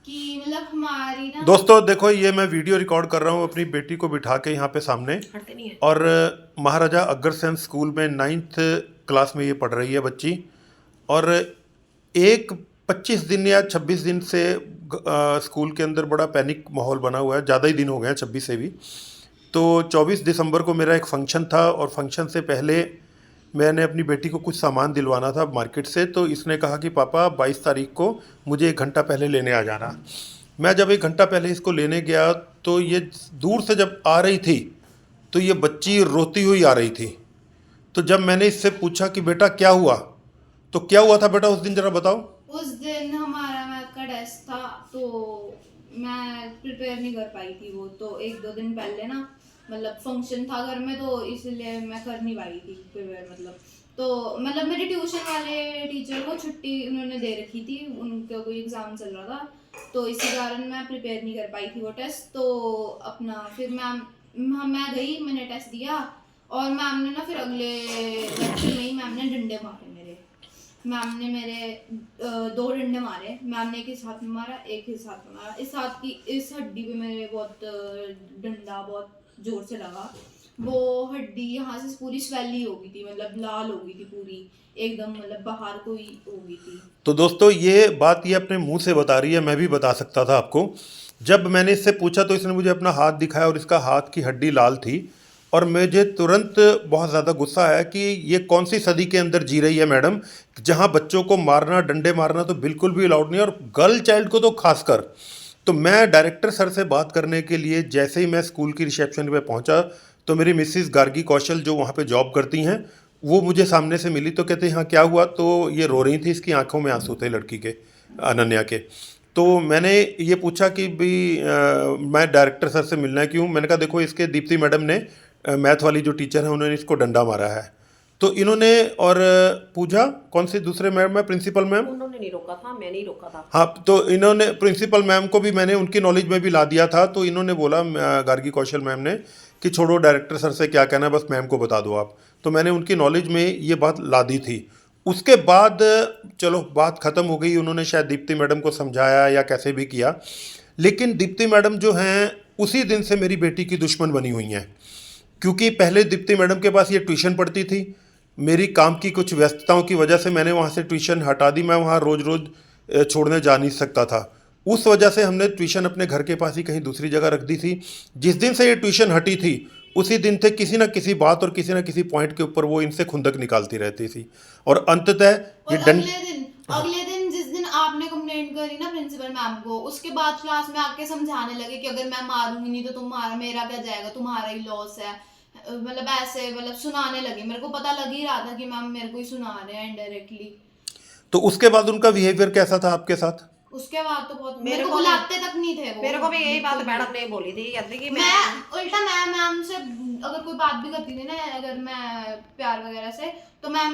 कि मतलब हमारी ना। दोस्तों देखो, ये मैं वीडियो रिकॉर्ड कर रहा हूँ अपनी बेटी को बिठा के यहाँ पे सामने। और महाराजा अग्रसेन स्कूल में 9th क्लास में ये पढ़ रही है बच्ची। और एक 25 दिन या 26 दिन से स्कूल के अंदर बड़ा पैनिक माहौल बना हुआ है। ज़्यादा ही दिन हो गए हैं, 26 से भी। तो 24 दिसंबर को मेरा एक फंक्शन था, और फंक्शन से पहले मैंने अपनी बेटी को कुछ सामान दिलवाना था मार्केट से। तो इसने कहा कि पापा 22 तारीख को मुझे 1 घंटा पहले लेने आ जाना। मैं जब 1 घंटा पहले इसको लेने गया, तो ये दूर से जब आ रही थी तो ये बच्ची रोती हुई आ रही थी। तो जब मैंने इससे पूछा कि बेटा क्या हुआ, तो क्या हुआ था बेटा उस दिन, जरा बताओ। उस दिन हमारा मैथ का टेस्ट था, तो मैं प्रिपेयर नहीं कर पाई थी। वो तो 1-2 दिन पहले ना, मतलब फंक्शन था घर में, तो इसलिए मैं कर नहीं पाई थी प्रिपेयर। मतलब मेरे ट्यूशन वाले टीचर को छुट्टी उन्होंने दे रखी थी, उनका कोई एग्ज़ाम चल रहा था, तो इसी कारण मैं प्रिपेयर नहीं कर पाई थी वो टेस्ट। तो अपना फिर मैं गई, मैंने टेस्ट दिया, और मैम ने ना फिर अगले लेक्चर में ही मैम ने डंडे मारे मेरे। मैम ने मेरे 2 डंडे मारे। मैम ने एक इस हाथ में मारा, एक इस हाथ में मारा। इस हाथ की इस हड्डी पे मेरे बहुत डंडा बहुत जोर से लगा। वो हड्डी यहाँ से पूरी स्वेली हो गई थी, मतलब लाल हो गई थी पूरी एकदम, मतलब बाहर कोई हो गई थी। तो दोस्तों ये बात ये अपने मुंह से बता रही है, मैं भी बता सकता था आपको। जब मैंने इससे पूछा तो इसने मुझे अपना हाथ दिखाया, और इसका हाथ की हड्डी लाल थी। और मुझे तुरंत बहुत ज़्यादा गुस्सा आया कि ये कौन सी सदी के अंदर जी रही है मैडम, जहाँ बच्चों को मारना, डंडे मारना तो बिल्कुल भी अलाउड नहीं है, और गर्ल चाइल्ड को तो खासकर। तो मैं डायरेक्टर सर से बात करने के लिए जैसे ही मैं स्कूल की रिसेप्शन पे पहुंचा, तो मेरी मिसिस गार्गी कौशल जो वहाँ पे जॉब करती हैं, वो मुझे सामने से मिली। तो कहते हैं हाँ क्या हुआ, तो ये रो रही थी, इसकी आंखों में आंसू थे लड़की के, अनन्या के। तो मैंने ये पूछा कि भाई मैं डायरेक्टर सर से मिलना है, क्यों। मैंने कहा देखो, इसके दीप्ति मैडम ने, मैथ वाली जो टीचर है, उन्होंने इसको डंडा मारा है। तो इन्होंने और पूछा कौन से दूसरे मैम है, प्रिंसिपल मैम। उन्होंने नहीं रोका था, मैंने ही रोका था। हाँ, तो इन्होंने प्रिंसिपल मैम को भी मैंने उनकी नॉलेज में भी ला दिया था। तो इन्होंने बोला गार्गी कौशल मैम ने कि छोड़ो डायरेक्टर सर से क्या कहना है, बस मैम को बता दो आप। तो मैंने उनकी नॉलेज में ये बात ला दी थी। उसके बाद चलो बात ख़त्म हो गई, उन्होंने शायद दीप्ति मैडम को समझाया या कैसे भी किया। लेकिन दीप्ति मैडम जो हैं उसी दिन से मेरी बेटी की दुश्मन बनी हुई हैं। क्योंकि पहले दीप्ति मैडम के पास ये ट्यूशन पढ़ती थी, मेरी काम की कुछ व्यस्तताओं की वजह से मैंने वहाँ से ट्यूशन हटा दी। मैं वहाँ रोज़ रोज़ छोड़ने जा नहीं सकता था। उस वजह से हमने ट्यूशन अपने घर के पास ही कहीं दूसरी जगह रख दी थी। जिस दिन से ये ट्यूशन हटी थी, उसी दिन से किसी न किसी बात और किसी न किसी पॉइंट के ऊपर वो इनसे खुंदक निकालती रहती थी, और अंततः और ये डंड। अगले दिन जिस दिन आपने कंप्लेंट करी ना प्रिंसिपल मैम को, उसके बाद क्लास में आके समझाने लगे कि अगर मैं मारूंगी नहीं तो तुम्हारा मेरा क्या जाएगा, तुम्हारा ही लॉस है। मतलब ऐसे मतलब सुनाने लगे। मेरे को पता लग ही रहा था कि मैम मेरे को ही सुना रहे हैं इनडायरेक्टली। तो उसके बाद उनका बिहेवियर कैसा था आपके साथ। उसके बाद तो बहुत, मेरे मेरे को को बुलाते तक नहीं थे वो। मेरे को भी यही बात बिल्कुल मैडम भी। ने बोली थी, कहती कि मैं उल्टा मैं मैम से अगर कोई बात भी करती थी ना, अगर मैं प्यार वगैरह से, तो मैं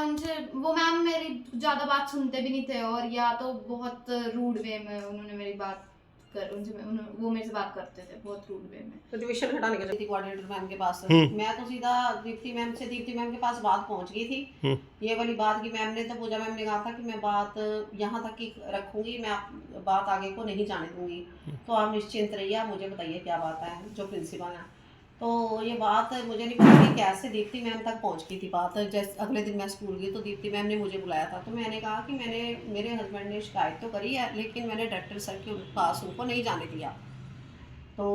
उनसे, वो मैम मेरी ज्यादा बात सुनते भी नहीं थे, और या तो बहुत रूड वे में उन्होंने मेरी बात कर उनसे वो मेरे से बात करते थे बहुत रूड वे में। तो ट्यूशन हटाने के लिए कोऑर्डिनेटर मैम के पास, मैं तो सीधा दीप्ति मैम के पास बात पहुंच गई थी। ये वाली बात की मैम ने, तो पूजा मैम ने कहा था कि मैं बात यहाँ तक ही रखूंगी, मैं बात आगे को नहीं जाने दूंगी, तो आप निश्चिंत रहिए, आप मुझे बताइए क्या बात है, जो प्रिंसिपल है। तो ये बात मुझे नहीं पता कि कैसे दीप्ति मैम तक पहुंच गई थी बात। जैसे अगले दिन मैं स्कूल गई तो दीप्ति मैम ने मुझे बुलाया था, तो मैंने कहा कि मेरे हस्बैंड ने शिकायत तो करी है, लेकिन मैंने डायरेक्टर सर के पास उनको नहीं जाने दिया। तो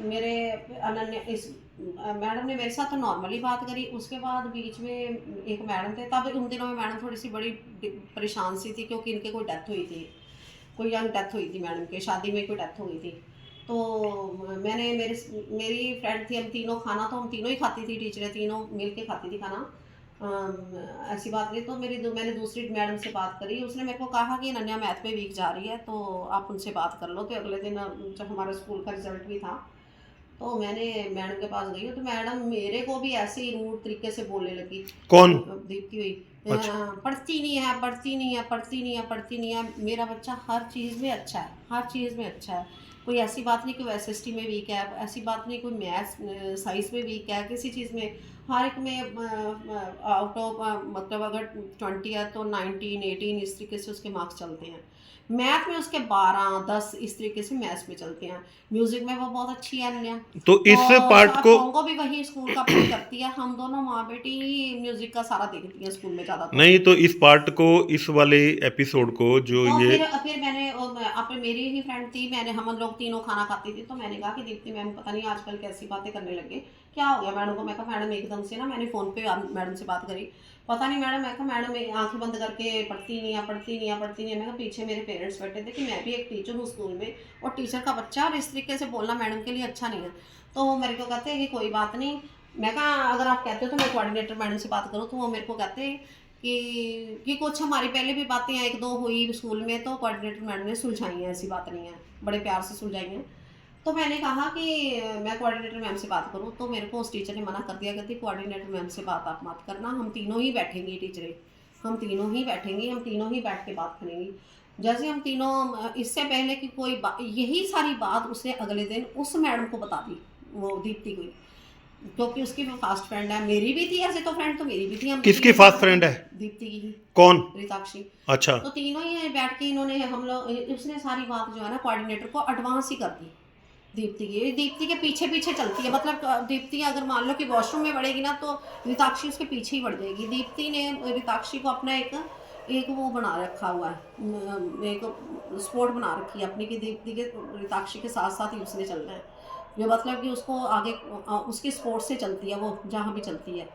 मेरे अनन्या इस मैडम ने मेरे साथ तो नॉर्मली बात करी। उसके बाद बीच में एक मैडम थे, तब उन दिनों में मैडम थोड़ी सी बड़ी परेशान सी थी, क्योंकि इनके कोई डेथ हुई थी, कोई यंग डेथ हुई थी मैडम के, शादी में कोई डेथ हो गई थी। तो मेरी फ्रेंड थी, हम तीनों खाना तो हम तीनों ही खाती थी, टीचरें तीनों मिल के खाती थी खाना। ऐसी बात नहीं। तो मैंने दूसरी मैडम से बात करी, उसने मेरे को कहा कि अनन्या मैथ में वीक जा रही है, तो आप उनसे बात कर लो। तो अगले दिन जब हमारा स्कूल का रिजल्ट भी था, तो मैंने मैडम के पास गई, तो मैडम मेरे को भी ऐसे ही रूड तरीके से बोलने लगी। कौन। दीप्ति हुई, अच्छा। पढ़ती नहीं है, पढ़ती नहीं है, पढ़ती नहीं है, पढ़ती नहीं है, मेरा बच्चा हर चीज़ में अच्छा है, हर चीज़ में अच्छा है, कोई ऐसी बात नहीं कि वो एसएसटी में वीक है, ऐसी बात नहीं कोई मैथ्स साइंस में वीक है, किसी चीज़ में, हर एक में आउट ऑफ मतलब अगर 20 है तो 19 18 इस तरीके से उसके मार्क्स चलते हैं। मैथ में उसके 12-10 इस तरीके से मैथ्स में चलते हैं। म्यूजिक में वो बहुत अच्छी है अनन्या। तो इस पार्ट को को भी वही स्कूल का पढ़ाई करती है। हम दोनों माँ बेटी ही म्यूजिक का सारा देखती हैं स्कूल में ज़्यादा। नहीं, तो इस पार्ट को, इस वाले एपिसोड को जो तो ये फिर मैंने अपने मेरी ही फ्रेंड थी, मैंने हम लोग तीनों खाना खाती थी, तो मैंने कहा कि दीप्ति मैम पता नहीं आजकल कैसी बातें करने लगे, क्या हो गया मैडम को। मैं कहा मैडम एकदम से ना, मैंने फ़ोन पे मैडम से बात करी, पता नहीं मैडम। मैं कहा मैडम आंखें बंद करके पढ़ती नहीं है, पढ़ती नहीं है, पढ़ती नहीं है। मैं कहा पीछे मेरे पेरेंट्स बैठे थे कि मैं भी एक टीचर हूँ स्कूल में, और टीचर का बच्चा और इस तरीके से बोलना मैडम के लिए अच्छा नहीं है। तो वो मेरे को कहते हैं कि कोई बात नहीं। मैं कहा अगर आप कहते हो तो मैं कोऑर्डिनेटर मैडम से बात करूँ। तो वो मेरे को कहते हैं कि कुछ हमारी पहले भी बातें एक दो हुई स्कूल में, तो कोऑर्डिनेटर मैडम ने सुलझाई हैं, ऐसी बात नहीं है, बड़े प्यार से सुलझाई हैं। तो मैंने कहा कि मैं कोऑर्डिनेटर मैम से बात करूं, तो मेरे को उस टीचर ने मना कर दिया, कहती कोऑर्डिनेटर मैम से बात आप मत करना, हम तीनों ही बैठेंगे टीचरें, हम तीनों ही बैठेंगी, हम तीनों ही बैठ के बात करेंगी। जैसे हम तीनों, इससे पहले कि कोई यही सारी बात उसने अगले दिन उस मैडम को बता दी, वो दीप्ति को, क्योंकि उसकी वो फास्ट फ्रेंड है, मेरी भी थी ऐसे तो फ्रेंड, तो मेरी भी थी। हम किसकी फास्ट फ्रेंड है? दीप्ति की ही। कौन? रिताक्षी। अच्छा। तो तीनों ही बैठ के इन्होंने, हम लोग, उसने सारी बात जो है ना कोऑर्डिनेटर को एडवांस ही कर दी दीप्ति की। दीप्ति के पीछे पीछे चलती है, मतलब दीप्ति अगर मान लो कि वॉशरूम में बढ़ेगी ना, तो रिताक्षी उसके पीछे ही बढ़ जाएगी। दीप्ति ने रिताक्षी को अपना एक वो बना रखा हुआ है, एक स्पोर्ट बना रखी है अपनी, कि दीप्ति के रिताक्षी के साथ साथ ही उसने चलना है। जो मतलब कि उसको आगे उसकी स्पोर्ट से चलती है, वो जहाँ भी चलती है,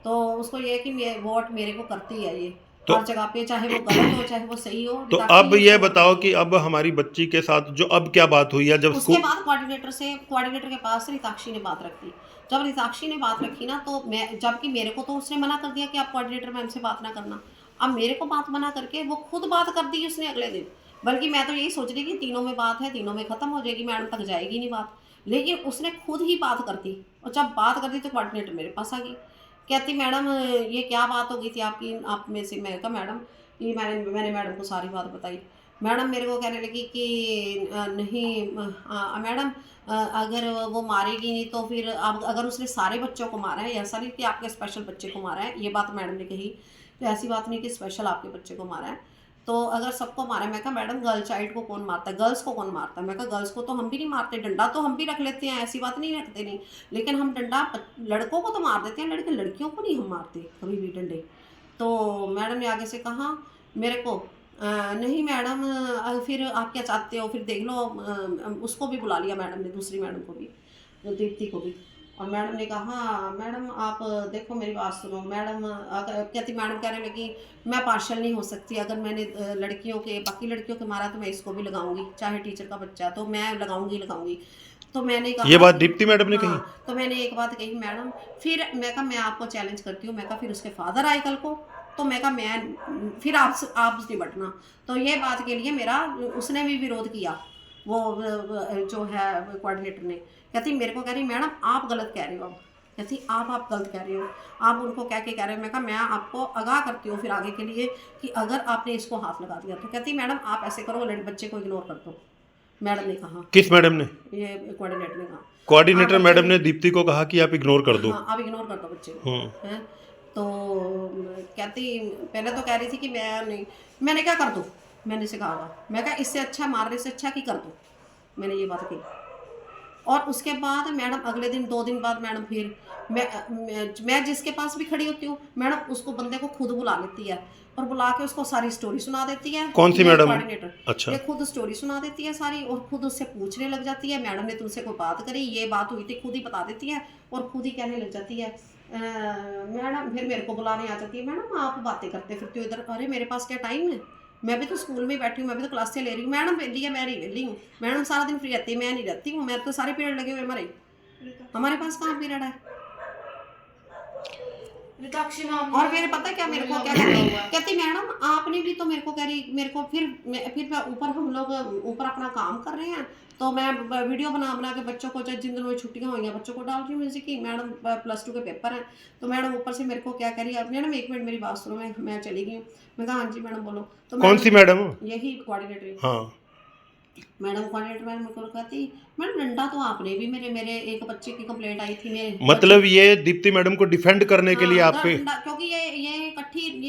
तो उसको ये है कि वोट मेरे को करती है ये, तो हर जगह पे, चाहे वो गलत हो चाहे वो सही हो। तो अब ये बताओ कि अब हमारी बच्ची के साथ जो अब क्या बात हुई है, जब उसके बाद कोऑर्डिनेटर के पास रिताक्षी ने बात रखी। जब रिताक्षी ने बात रखी ना, तो मैं, जबकि मेरे को तो उसने मना कर दिया कि आप कोऑर्डिनेटर मैम से बात ना करना, अब मेरे को बात मना करके वो खुद बात कर दी उसने अगले दिन। बल्कि मैं तो यही सोच रही कि तीनों में बात है, तीनों में ख़त्म हो जाएगी, मैडम तक जाएगी नहीं बात, लेकिन उसने खुद ही बात कर दी। और जब बात कर दी तो कोऑर्डिनेटर मेरे पास आ गई, कहती मैडम ये क्या बात हो गई थी आपकी, आप में से। मैं कहा मैडम ये मैंने मैडम को सारी बात बताई। मैडम मेरे को कहने लगी कि नहीं मैडम, अगर वो मारेगी नहीं तो फिर अब अगर उसने सारे बच्चों को मारा है, ऐसा नहीं कि आपके स्पेशल बच्चे को मारा है, ये बात मैडम ने कही, तो ऐसी बात नहीं कि स्पेशल आपके बच्चे को मारा है, तो अगर सबको मारा है। मैं कहा मैडम गर्ल चाइल्ड को कौन मारता है, गर्ल्स को कौन मारता है। मैं कहा गर्ल्स को तो हम भी नहीं मारते, डंडा तो हम भी रख लेते हैं, ऐसी बात नहीं रखते नहीं, लेकिन हम डंडा लड़कों को तो मार देते हैं, लड़कियों को नहीं हम मारते कभी भी डंडे। तो मैडम ने आगे से कहा मेरे को, नहीं मैडम फिर आप क्या चाहते हो, फिर देख लो। उसको भी बुला लिया मैडम ने, दूसरी मैडम को भी, दीप्ति को भी। और मैडम ने कहा मैडम आप देखो मेरी बात सुनो। मैडम कहती, मैडम कहने लगी मैं पार्शल नहीं हो सकती, अगर मैंने बाकी लड़कियों के मारा तो मैं इसको भी लगाऊंगी, चाहे टीचर का बच्चा, तो मैं लगाऊंगी। तो मैंने कहा, ये बात दीप्ति मैडम ने कही? तो मैंने एक बात कही मैडम, फिर मैं कहा मैं आपको चैलेंज करती हूँ। मैं कहा फिर उसके फादर आए कल को, तो मैं कहा मैं फिर आप निपटना। तो ये बात के लिए मेरा, उसने भी विरोध किया, वो जो है कोऑर्डिनेटर ने। कहती मेरे को कह रही मैडम आप गलत कह रहे हो, अब कहती आप गलत कह रहे हो, आप उनको कह के कह रहे हो। मैं कहा मैं आपको आगाह करती हूँ फिर आगे के लिए कि अगर आपने इसको हाथ लगा दिया तो। कहती मैडम आप ऐसे करो, बच्चे को इग्नोर कर दो। मैडम ने कहा। किस मैडम ने? ये कोऑर्डिनेटर ने कहा। कोऑर्डिनेटर मैडम ने दीप्ति को कहा कि आप इग्नोर कर दो। हाँ, आप इग्नोर कर दो बच्चे को, हैं। तो कहती, पहले तो कह रही थी कि मैं नहीं, मैंने क्या कर दूँ, मैंने से कहा, मैं कहा इससे अच्छा, मारने से अच्छा कि कर दूँ, मैंने ये बात कही। और उसके बाद मैडम अगले दिन, 2 दिन बाद मैडम फिर मैं जिसके पास भी खड़ी होती हूँ, मैडम उसको बंदे को खुद बुला लेती है और बुला के उसको सारी स्टोरी सुना देती है। कौन सी मैडम? कोऑर्डिनेटर। अच्छा। ये खुद स्टोरी सुना देती है सारी, और खुद उससे पूछने लग जाती है, मैडम ने तुमसे कोई बात करी, ये बात हुई थी, खुद ही बता देती है और खुद ही कहने लग जाती है। मैडम फिर मेरे को बुलाने आ जाती है, मैडम आप बातें करते फिरते हो इधर। अरे मेरे पास क्या टाइम है, मैं भी तो स्कूल में बैठी हूँ, मैं भी तो क्लासें ले रही हूँ। मैडम वेली है, मैं नहीं वेली हूँ, मैडम सारा दिन फ्री रहती है, मैं नहीं रहती हूँ, मेरे तो सारे पीरियड लगे हुए, हमारे पास कहाँ पीरियड है। और फिर पता है क्या मेरे को क्या कहती मैडम आपने भी तो मेरे को कह रही, मेरे को फिर ऊपर हम लोग ऊपर अपना काम कर रहे हैं, तो मैं वीडियो बना के बच्चों को, जिन दिनों में छुट्टियां हुई हैं बच्चों को डाल रही हूँ म्यूजिक की। मैडम +2 के पेपर हैं, तो मैडम ऊपर से मेरे को क्या कह रही है, मैडम 1 मिनट मेरी बात सुनो, मैं चली गई हूँ। मैं कहा हाँ जी मैडम बोलो। तो कौन सी मैडम? यही कोऑर्डिनेटर। हाँ। मैडम कोऑर्डिनेटर मैडम मेरे को कहती, मैडम डंडा तो आपने भी, मेरे एक बच्चे की कंप्लेंट आई थी मेरे मतलब ये दीप्ति मैडम को डिफेंड करने के लिए हाँ, आपके। डंडा, क्योंकि ये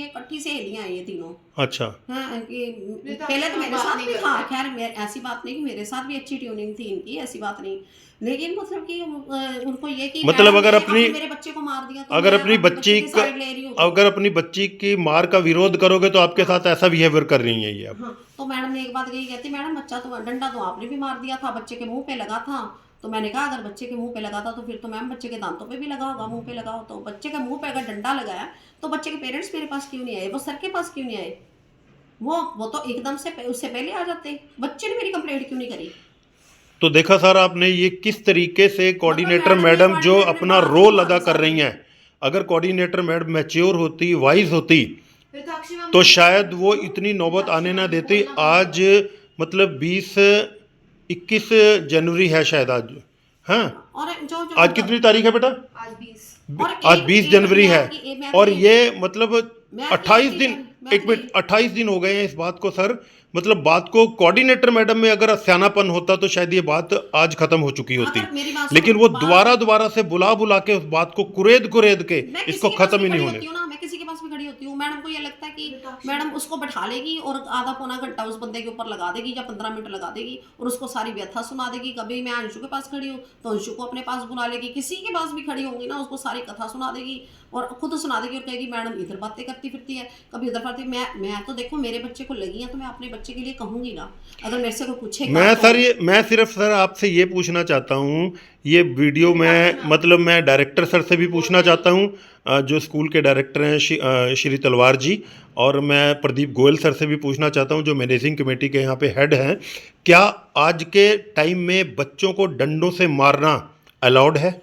इकट्ठी सहेलियां हैं ये तीनों। अच्छा। हाँ पहले तो मेरे साथ भी था, खैर ऐसी बात नहीं कि मेरे साथ भी अच्छी ट्यूनिंग थी इनकी, ऐसी बात नहीं, लेकिन मतलब कि उनको ये कि मतलब अगर अपनी मेरे बच्चे को मार दिया तो अगर मैं अपनी बच्ची की साइड ले रही हूँ। अगर अपनी बच्ची की मार का विरोध करोगे तो आपके साथ ऐसा बिहेवियर कर रही है ये आप। हाँ, तो मैडम ने एक बात कही, कहती मैडम बच्चा तो डंडा तो आपने भी मार दिया था, बच्चे के मुंह पे लगा था। तो मैंने कहा अगर बच्चे के मुंह पे लगा था तो फिर तो मैम बच्चे के दांतों पे भी लगा होगा, मुंह पे लगा हो तो बच्चे के मुंह पे अगर डंडा लगाया तो बच्चे के पेरेंट्स मेरे पास क्यों नहीं आए, वो सर के पास क्यों नहीं आए? वो तो एकदम से उससे पहले आ जाते, बच्चे ने मेरी कंप्लेंट क्यों नहीं करी? तो देखा सर आपने ये किस तरीके से कोऑर्डिनेटर मैडम मैडम जो कोऑर्डिनेटर अपना बात रोल नहीं अदा कर मान रही हैं, अगर कोऑर्डिनेटर मैडम मैच्योर होती, वाइज होती, फिर तो अक्षय मैम तो शायद वो इतनी नौबत आने ना देती। आज मतलब 21 जनवरी है शायद आज। हाँ, और जो आज कितनी तारीख है बेटा? आज 20 आज 20 जनवरी है और ये मतलब मैं 28 दिन, मैं एक मिनट, 28 दिन हो गए हैं इस बात को सर। मतलब बात को कोऑर्डिनेटर मैडम में अगर स्यानापन होता तो शायद ये बात आज खत्म हो चुकी होती, अगर मेरी बात लेकिन सुनो, वो बात- दोबारा से बुला के उस बात को कुरेद के मैं इसको किसी के पास खत्म भी ही नहीं खड़ी होने। होती हूँ ना, मैं किसी के पास भी खड़ी होती हूँ, मैडम को ये लगता है कि मैडम उसको बैठा लेगी और आधा पौना घंटा उस बंदे के ऊपर लगा देगी या 15 मिनट लगा देगी और उसको सारी व्यथा सुना देगी। कभी मैं अंशु के पास खड़ी हूँ तो अंशु को अपने पास बुला लेगी, किसी के पास भी खड़ी होंगी ना उसको सारी कथा सुना देगी और खुद सुना देगी और कहेगी मैडम इधर बातें करती फिरती है, कभी उधर करती। मैं तो देखो मेरे बच्चे को लगी है तो मैं अपने बच्चे के लिए कहूंगी ना, अगर मेरे से कोई पूछेगा मैं सिर्फ सर आपसे ये पूछना चाहता हूँ, ये वीडियो में मतलब मैं डायरेक्टर सर से भी पूछना चाहता हूँ, जो स्कूल के डायरेक्टर हैं श्री तलवार जी, और मैं प्रदीप गोयल सर से भी पूछना चाहता हूँ जो मैनेजिंग कमेटी के यहाँ पे हेड हैं, क्या आज के टाइम में बच्चों को डंडों से मारना अलाउड है?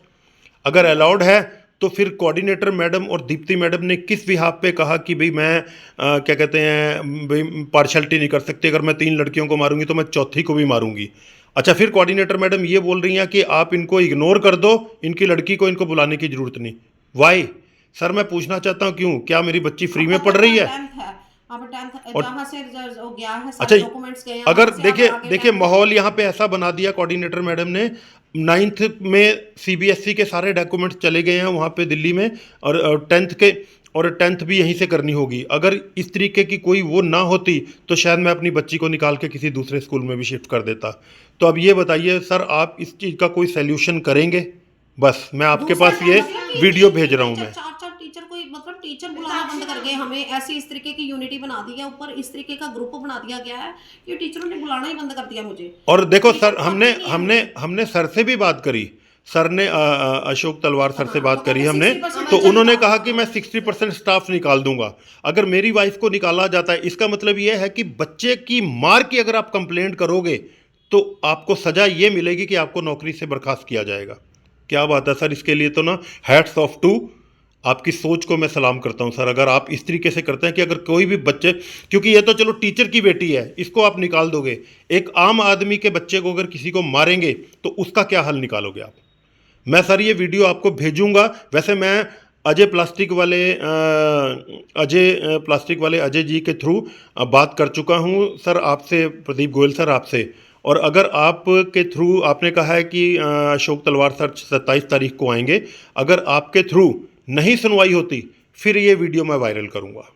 अगर अलाउड है तो फिर कोऑर्डिनेटर मैडम और दीप्ति मैडम ने किस बिहाफ पे कहा कि भाई मैं क्या कहते हैं भाई पार्शलिटी नहीं कर सकती, अगर मैं 3 लड़कियों को मारूंगी तो मैं चौथी को भी मारूंगी। अच्छा, फिर कोऑर्डिनेटर मैडम ये बोल रही हैं कि आप इनको इग्नोर कर दो, इनकी लड़की को इनको बुलाने की जरूरत नहीं। वाई सर, मैं पूछना चाहता हूँ क्यों? क्या मेरी बच्ची फ्री में पढ़ रही है? अब 10th और- जहाँ से हो गया है अच्छा, सारे डॉक्यूमेंट्स गए हैं, अगर वहाँ से देखिए आगे देखिए 10th माहौल यहाँ पे ऐसा बना दिया कोऑर्डिनेटर मैडम ने, 9th में सीबीएसई के सारे डॉक्यूमेंट्स चले गए हैं वहाँ पे दिल्ली में, और 10th भी यहीं से करनी होगी। अगर इस तरीके की कोई वो ना होती तो शायद मैं अपनी बच्ची को निकाल के किसी दूसरे स्कूल में भी शिफ्ट कर देता। तो अब ये बताइए सर, आप इस चीज़ का कोई सल्यूशन करेंगे? बस मैं आपके दूसरा पास ये मतलब कि वीडियो भेज रहा हूँ मैं। चार टीचर कोई मतलब टीचर बुलाना बंद कर गए, हमें ऐसी इस तरीके की यूनिटी बना दी है, ऊपर इस तरीके का ग्रुप बना दिया गया है कि टीचरों ने बुलाना ही बंद कर दिया मुझे। और देखो टीचर सर, हमने बुलाते नहीं हमने हमने सर से भी बात करी, सर ने अशोक तलवार सर से बात करी हमने, तो उन्होंने कहा कि मैं 60% स्टाफ निकाल दूंगा। अगर मेरी वाइफ को निकाला जाता है, इसका मतलब ये है कि बच्चे की मार की अगर आप कंप्लेंट करोगे तो आपको सजा ये मिलेगी कि आपको नौकरी से बर्खास्त किया जाएगा। क्या बात है सर, इसके लिए तो ना हैट्स ऑफ टू, आपकी सोच को मैं सलाम करता हूं सर। अगर आप इस तरीके से करते हैं कि अगर कोई भी बच्चे, क्योंकि ये तो चलो टीचर की बेटी है, इसको आप निकाल दोगे, एक आम आदमी के बच्चे को अगर किसी को मारेंगे तो उसका क्या हल निकालोगे आप? मैं सर ये वीडियो आपको भेजूंगा। वैसे मैं अजय प्लास्टिक वाले अजय जी के थ्रू बात कर चुका हूं सर आपसे, प्रदीप गोयल सर आपसे, और अगर आपके थ्रू, आपने कहा है कि अशोक तलवार सर 27 तारीख को आएंगे, अगर आपके थ्रू नहीं सुनवाई होती फिर ये वीडियो मैं वायरल करूंगा।